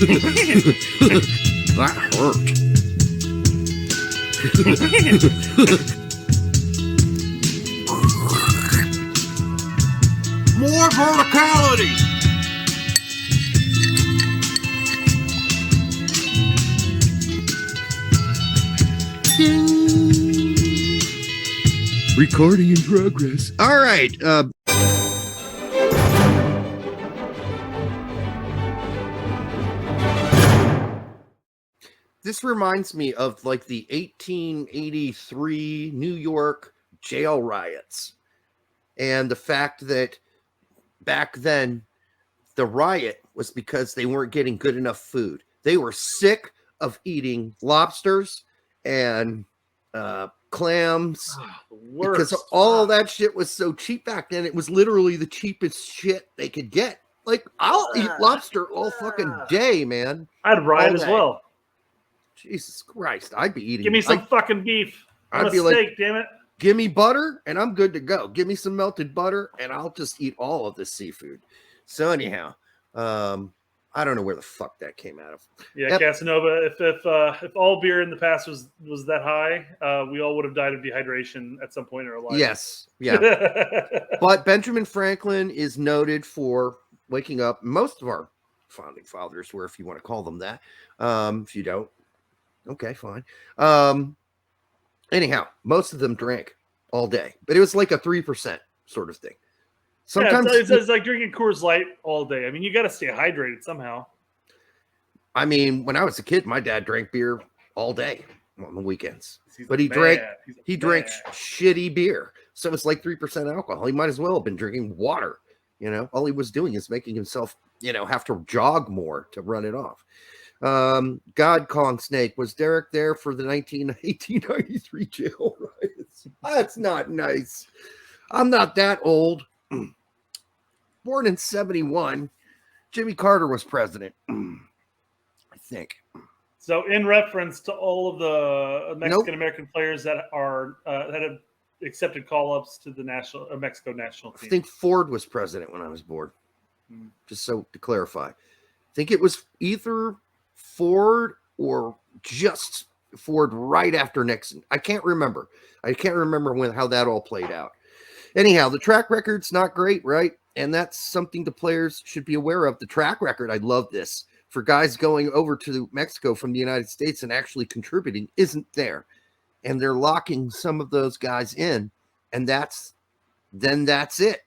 That hurt. More verticality. Recording in progress. All right. This reminds me of like the 1883 New York jail riots, and the fact that back then the riot was because they weren't getting good enough food. They were sick of eating lobsters and clams because all that shit was so cheap back then. It was literally the cheapest shit they could get. Like, I'll eat lobster all fucking day, man. I'd riot as well. Jesus Christ, I'd be eating. Give me some fucking beef. I'd be steak, like, damn it. Give me butter and I'm good to go. Give me some melted butter and I'll just eat all of this seafood. So anyhow, I don't know where the fuck that came out of. Yeah, Casanova. If all beer in the past was that high, we all would have died of dehydration at some point in our lives. Yes, yeah. But Benjamin Franklin is noted for waking up. Most of our founding fathers were, if you want to call them that. If you don't, okay, fine. Anyhow, most of them drank all day, but it was like a 3% sort of thing. Sometimes it's like drinking Coors Light all day. I mean, you got to stay hydrated somehow. I mean, when I was a kid, my dad drank beer all day on the weekends, but he drank shitty beer, so it's like 3% alcohol. He might as well have been drinking water. You know, all he was doing is making himself, have to jog more to run it off. God Kong Snake, was Derek there for the 1893 jail riots? That's not nice. I'm not that old. Born in 1971, Jimmy Carter was president, I think. So, in reference to all of the Mexican American players that are that have accepted call-ups to the Mexico national team, I think Ford was president when I was born. Just so to clarify, I think it was either Ford or just Ford right after Nixon. I can't remember. How that all played out. Anyhow, the track record's not great, right? And that's something the players should be aware of. The track record, I love this, for guys going over to Mexico from the United States and actually contributing isn't there. And they're locking some of those guys in, and that's it.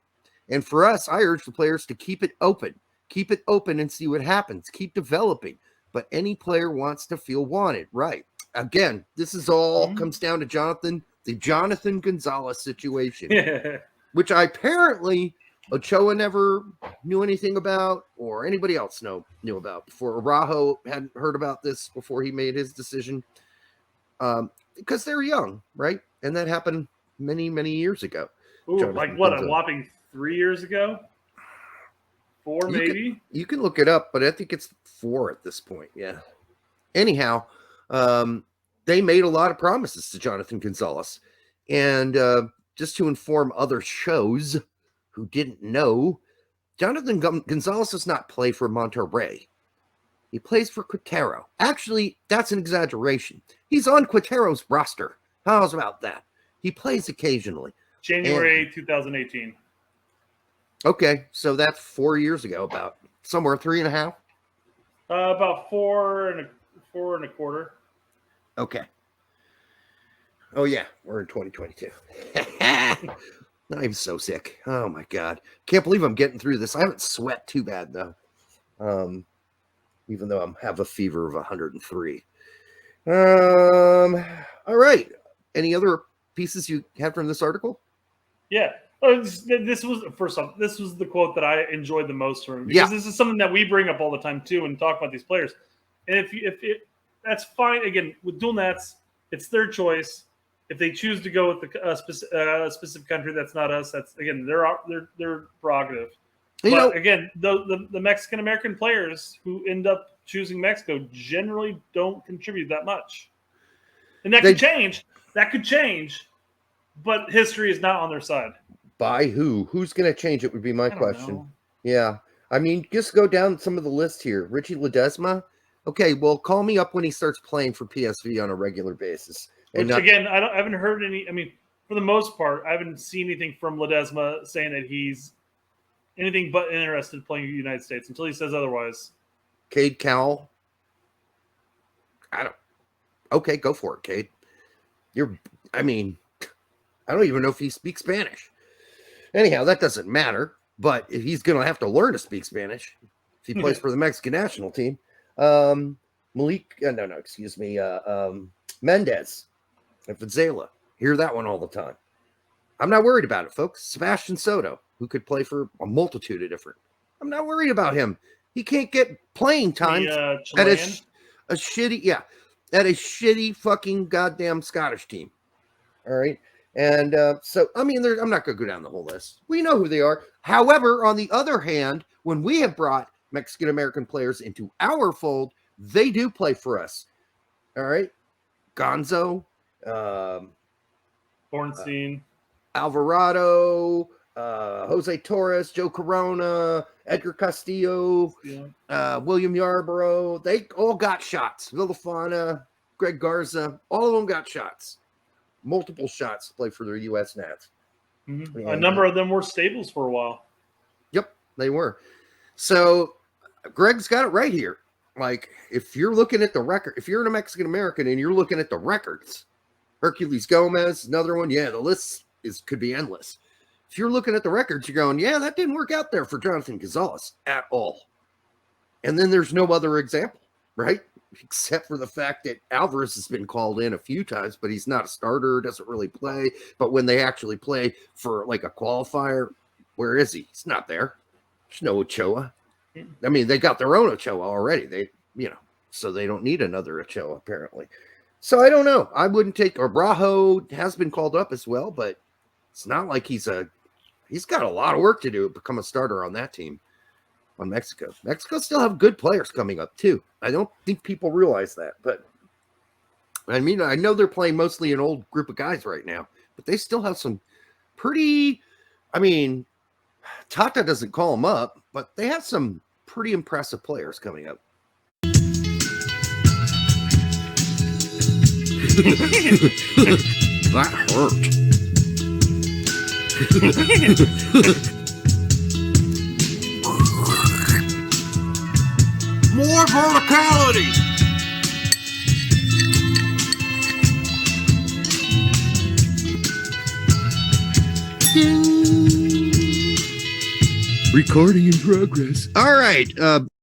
And for us, I urge the players to keep it open and see what happens. Keep developing. But any player wants to feel wanted, right? Again, this is all comes down to the Jonathan Gonzalez situation, which apparently Ochoa never knew anything about, or anybody else knew about before. Araujo hadn't heard about this before he made his decision, because they're young, right? And that happened many, many years ago. Ooh, like what, a whopping 3 years ago? 4 maybe? You can look it up, but I think it's 4 at this point, yeah. Anyhow, they made a lot of promises to Jonathan Gonzalez. And just to inform other shows who didn't know, Jonathan Gonzalez does not play for Monterrey. He plays for Quintero. Actually, that's an exaggeration. He's on Quintero's roster. How's about that? He plays occasionally. January 2018. Okay, so that's 4 years ago, about somewhere 3.5. About 4 and a quarter. Okay. Oh yeah, we're in 2022. I'm so sick. Oh my god, can't believe I'm getting through this. I haven't sweat too bad though, even though I have a fever of 103. All right. Any other pieces you had from this article? Yeah. This was the quote that I enjoyed the most from him, because this is something that we bring up all the time too and talk about these players. And if that's fine. Again, with dual nats, it's their choice. If they choose to go with the specific country that's not us, that's again their prerogative. But again, the Mexican American players who end up choosing Mexico generally don't contribute that much, and that could change. That could change, but history is not on their side. By who? Who's going to change it would be my question. Know. Yeah. I mean, just go down some of the list here. Richie Ledesma. Okay, well, call me up when he starts playing for PSV on a regular basis. Which again, I haven't heard any. I mean, for the most part, I haven't seen anything from Ledesma saying that he's anything but interested in playing in the United States until he says otherwise. Cade Cowell. Okay, go for it, Cade. I don't even know if he speaks Spanish. Anyhow, that doesn't matter. But if he's going to have to learn to speak Spanish, if he plays for the Mexican national team, Mendez and Fazela. Hear that one all the time. I'm not worried about it, folks. Sebastian Soto, who could play for a multitude of different. I'm not worried about him. He can't get playing time at a shitty fucking goddamn Scottish team. All right. And I'm not going to go down the whole list. We know who they are. However, on the other hand, when we have brought Mexican-American players into our fold, they do play for us. All right. Gonzo, Bornstein, Alvarado, Jose Torres, Joe Corona, Edgar Castillo, William Yarborough. They all got shots. Villafana, Greg Garza, all of them got shots. Multiple shots to play for their U.S. Nats. Mm-hmm. A number of them were staples for a while. Yep, they were. So Greg's got it right here. Like, if you're looking at the record, if you're a Mexican American and you're looking at the records, Hercules Gomez, another one, the list could be endless. If you're looking at the records, you're going, that didn't work out there for Jonathan Gonzalez at all. And then there's no other example, right? Except for the fact that Alvarez has been called in a few times, but he's not a starter, doesn't really play. But when they actually play for like a qualifier, where is he? He's not there. There's no Ochoa. I mean, they got their own Ochoa already. So they don't need another Ochoa, apparently. So I don't know. I wouldn't take, or Brajo has been called up as well, but it's not like he's got a lot of work to do to become a starter on that team. On Mexico. Mexico still have good players coming up too. I don't think people realize that, but I mean, I know they're playing mostly an old group of guys right now, but they still have some pretty, Tata doesn't call them up, but they have some pretty impressive players coming up. That hurt. More verticality. Recording in progress. All right.